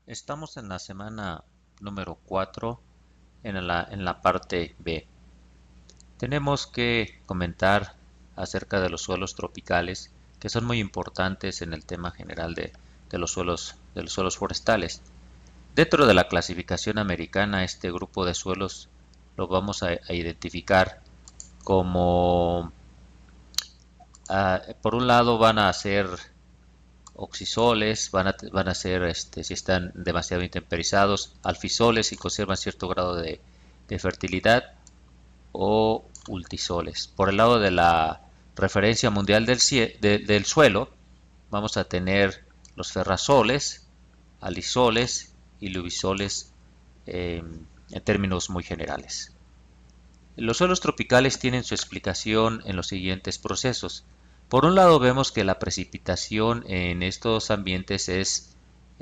Estamos en la semana número 4 en la parte B. Tenemos que comentar acerca de los suelos tropicales, que son muy importantes en el tema general de los suelos forestales. Dentro de la clasificación americana, este grupo de suelos lo vamos a identificar como, por un lado, van a ser oxisoles, van a ser, si están demasiado intemperizados, alfisoles si conservan cierto grado de fertilidad, o ultisoles. Por el lado de la referencia mundial del suelo, vamos a tener los ferrazoles, alisoles y lubisoles, en términos muy generales. Los suelos tropicales tienen su explicación en los siguientes procesos. Por un lado, vemos que la precipitación en estos ambientes es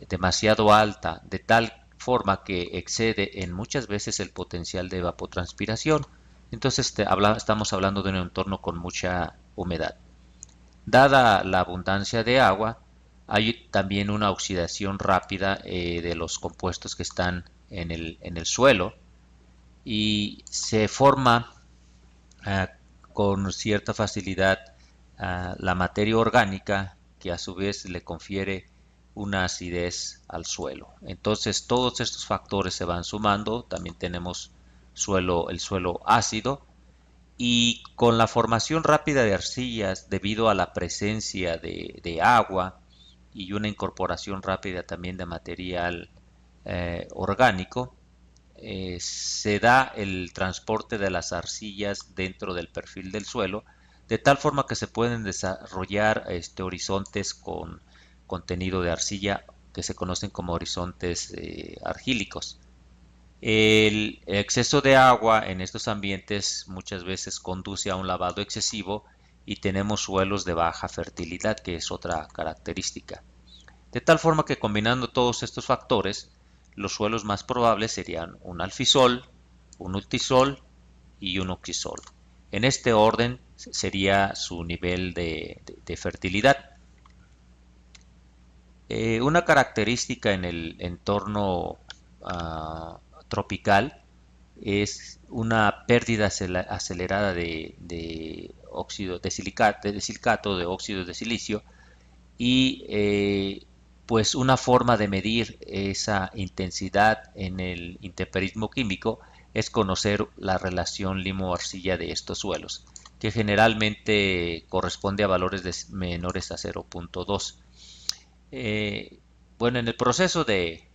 demasiado alta, de tal forma que excede en muchas veces el potencial de evapotranspiración. Entonces estamos hablando de un entorno con mucha humedad. Dada la abundancia de agua, hay también una oxidación rápida de los compuestos que están en el suelo, y se forma ah, con cierta facilidad la materia orgánica, que a su vez le confiere una acidez al suelo. Entonces todos estos factores se van sumando. También tenemos el suelo ácido, y con la formación rápida de arcillas debido a la presencia de agua y una incorporación rápida también de material orgánico, se da el transporte de las arcillas dentro del perfil del suelo, de tal forma que se pueden desarrollar horizontes con contenido de arcilla, que se conocen como horizontes argílicos. El exceso de agua en estos ambientes muchas veces conduce a un lavado excesivo, y tenemos suelos de baja fertilidad, que es otra característica. De tal forma que, combinando todos estos factores, los suelos más probables serían un alfisol, un ultisol y un oxisol. En este orden sería su nivel de fertilidad. Una característica en el entorno tropical es una pérdida acelerada de óxido de silicato, de óxido de silicio, y pues una forma de medir esa intensidad en el intemperismo químico es conocer la relación limo-arcilla de estos suelos, que generalmente corresponde a valores menores a 0.2. Eh, bueno, en el proceso de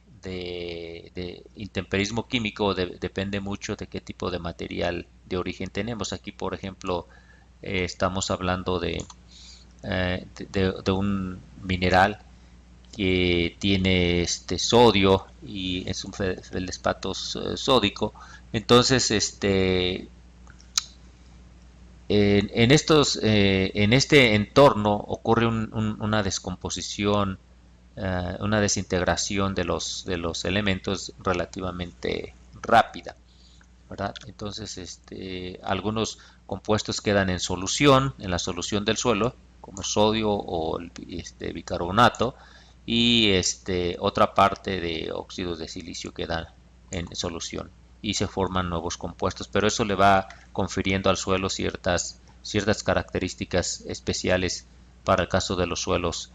intemperismo químico depende mucho de qué tipo de material de origen tenemos. Aquí, por ejemplo, estamos hablando de un mineral que tiene sodio, y es un feldespato sódico. Entonces, en este entorno ocurre una descomposición, una desintegración de los elementos relativamente rápida, ¿verdad? Entonces, algunos compuestos quedan en la solución del suelo, como sodio o bicarbonato, y otra parte de óxidos de silicio queda en solución, y se forman nuevos compuestos, pero eso le va confiriendo al suelo ciertas características especiales para el caso de los suelos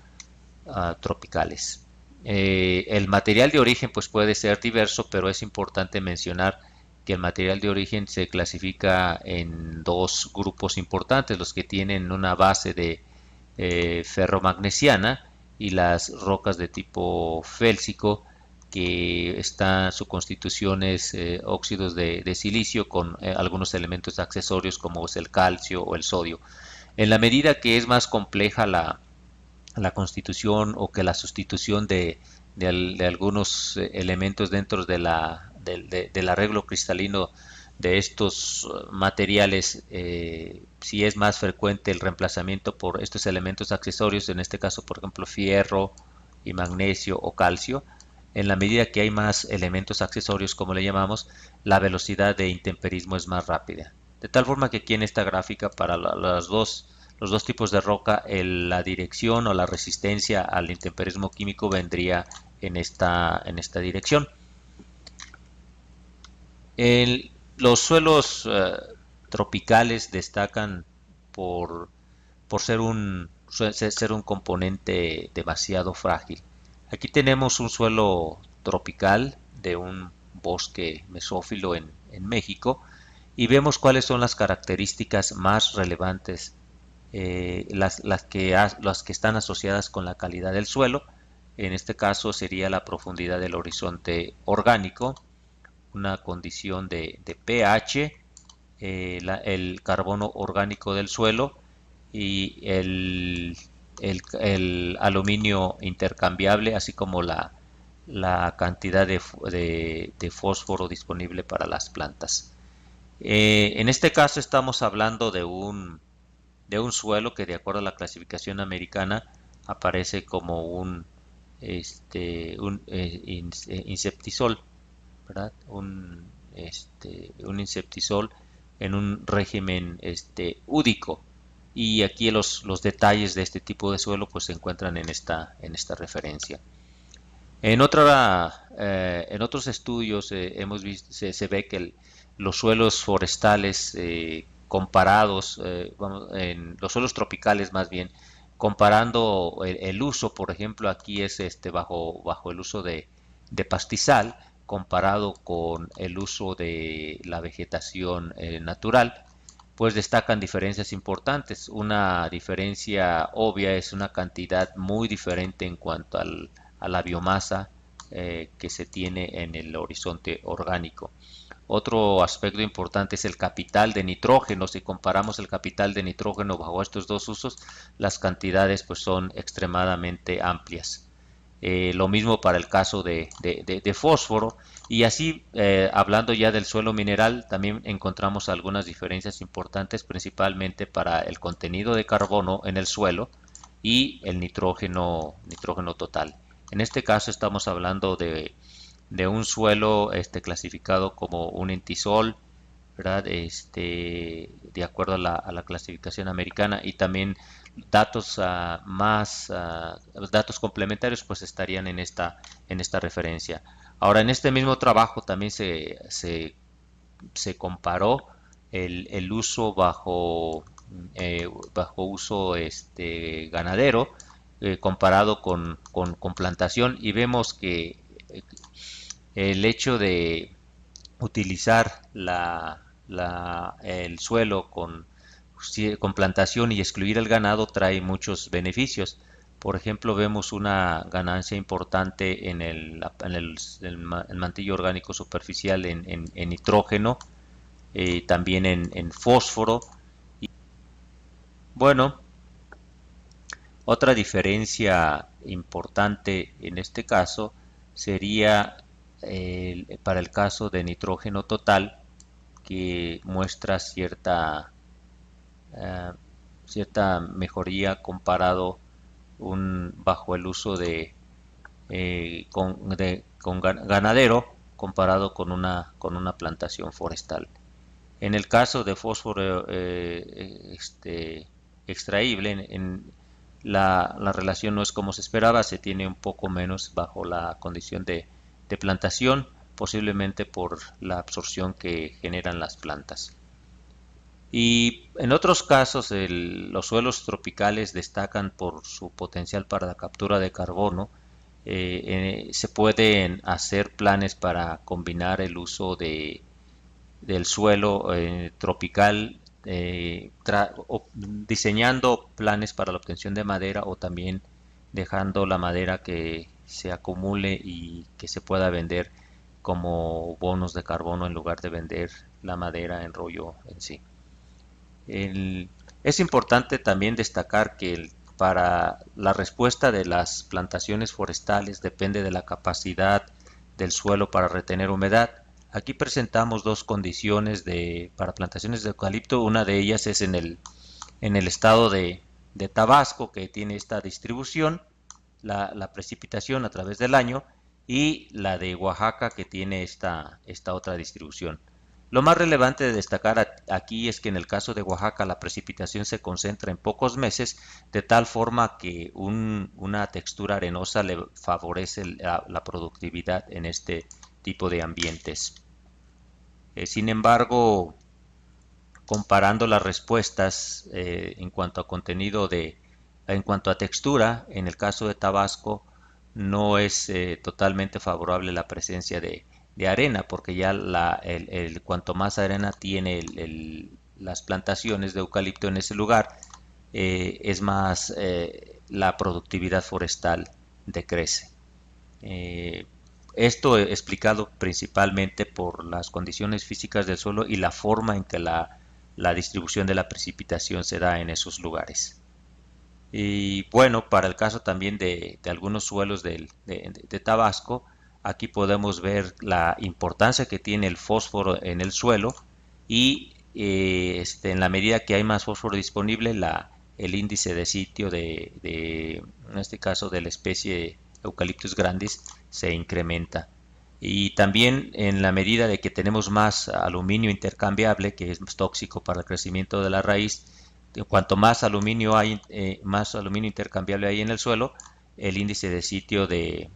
tropicales. El material de origen pues puede ser diverso, pero es importante mencionar que el material de origen se clasifica en dos grupos importantes: los que tienen una base de ferromagnesiana, y las rocas de tipo félsico, que su constitución es óxidos de silicio con algunos elementos accesorios como es el calcio o el sodio. En la medida que es más compleja la constitución, o que la sustitución de algunos elementos dentro del arreglo cristalino de estos materiales, si es más frecuente el reemplazamiento por estos elementos accesorios, en este caso por ejemplo fierro y magnesio o calcio. En la medida que hay más elementos accesorios, como le llamamos, la velocidad de intemperismo es más rápida. De tal forma que aquí en esta gráfica, para los dos tipos de roca, la dirección o la resistencia al intemperismo químico vendría en esta dirección. Los suelos tropicales destacan por, por ser ser un componente demasiado frágil. Aquí tenemos un suelo tropical de un bosque mesófilo en México y vemos cuáles son las características más relevantes, las que están asociadas con la calidad del suelo. En este caso sería la profundidad del horizonte orgánico, una condición de pH, el carbono orgánico del suelo y el aluminio intercambiable, así como la cantidad de fósforo disponible para las plantas. En este caso estamos hablando de un suelo que, de acuerdo a la clasificación americana, aparece como un insectisol, ¿verdad? Un insectisol en un régimen údico. Y aquí los detalles de este tipo de suelo pues se encuentran en esta referencia. En otros estudios hemos visto, se ve que los suelos forestales comparados, en los suelos tropicales más bien, comparando el uso, por ejemplo, aquí es bajo el uso de pastizal, comparado con el uso de la vegetación natural, pues destacan diferencias importantes. Una diferencia obvia es una cantidad muy diferente en cuanto a la biomasa que se tiene en el horizonte orgánico. Otro aspecto importante es el capital de nitrógeno. Si comparamos el capital de nitrógeno bajo estos dos usos, las cantidades pues son extremadamente amplias. Lo mismo para el caso de fósforo. Y así, hablando ya del suelo mineral, también encontramos algunas diferencias importantes, principalmente para el contenido de carbono en el suelo y el nitrógeno total. En este caso estamos hablando de un suelo clasificado como un entisol, ¿verdad? De acuerdo a la clasificación americana, y también datos datos complementarios pues estarían en esta referencia. Ahora, en este mismo trabajo también se comparó el uso bajo uso ganadero, comparado con plantación, y vemos que el hecho de utilizar el suelo con plantación y excluir el ganado trae muchos beneficios. Por ejemplo, vemos una ganancia importante en el mantillo orgánico superficial en nitrógeno, también en fósforo. Y, bueno, otra diferencia importante en este caso sería para el caso de nitrógeno total, que muestra eh, cierta mejoría comparado bajo el uso con ganadero, comparado con una plantación forestal. En el caso de fósforo extraíble, la relación no es como se esperaba, se tiene un poco menos bajo la condición de plantación, posiblemente por la absorción que generan las plantas. Y en otros casos, los suelos tropicales destacan por su potencial para la captura de carbono. Se pueden hacer planes para combinar el uso del suelo tropical, diseñando planes para la obtención de madera, o también dejando la madera que se acumule y que se pueda vender como bonos de carbono en lugar de vender la madera en rollo en sí. Es importante también destacar que para la respuesta de las plantaciones forestales depende de la capacidad del suelo para retener humedad. Aquí presentamos dos condiciones para plantaciones de eucalipto. Una de ellas es en el estado de Tabasco, que tiene esta distribución, la precipitación a través del año, y la de Oaxaca, que tiene esta otra distribución. Lo más relevante de destacar aquí es que en el caso de Oaxaca la precipitación se concentra en pocos meses, de tal forma que una textura arenosa le favorece la productividad en este tipo de ambientes. Sin embargo, comparando las respuestas en cuanto a en cuanto a textura, en el caso de Tabasco no es totalmente favorable la presencia de arena, porque ya cuanto más arena tiene las plantaciones de eucalipto en ese lugar, es más la productividad forestal decrece. Eh, Esto explicado principalmente por las condiciones físicas del suelo y la forma en que la distribución de la precipitación se da en esos lugares. Y bueno, para el caso también de algunos suelos de Tabasco, aquí podemos ver la importancia que tiene el fósforo en el suelo y en la medida que hay más fósforo disponible, el índice de sitio en este caso de la especie Eucalyptus grandis, se incrementa. Y también en la medida de que tenemos más aluminio intercambiable, que es tóxico para el crecimiento de la raíz, cuanto más aluminio intercambiable hay en el suelo, el índice de sitio de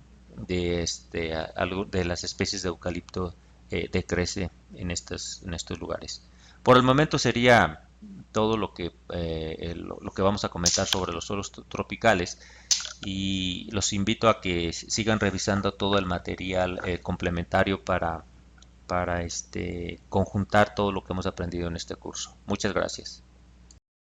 las especies de eucalipto decrece en estos lugares. Por el momento sería todo lo que vamos a comentar sobre los suelos tropicales y los invito a que sigan revisando todo el material complementario para conjuntar todo lo que hemos aprendido en este curso. Muchas gracias.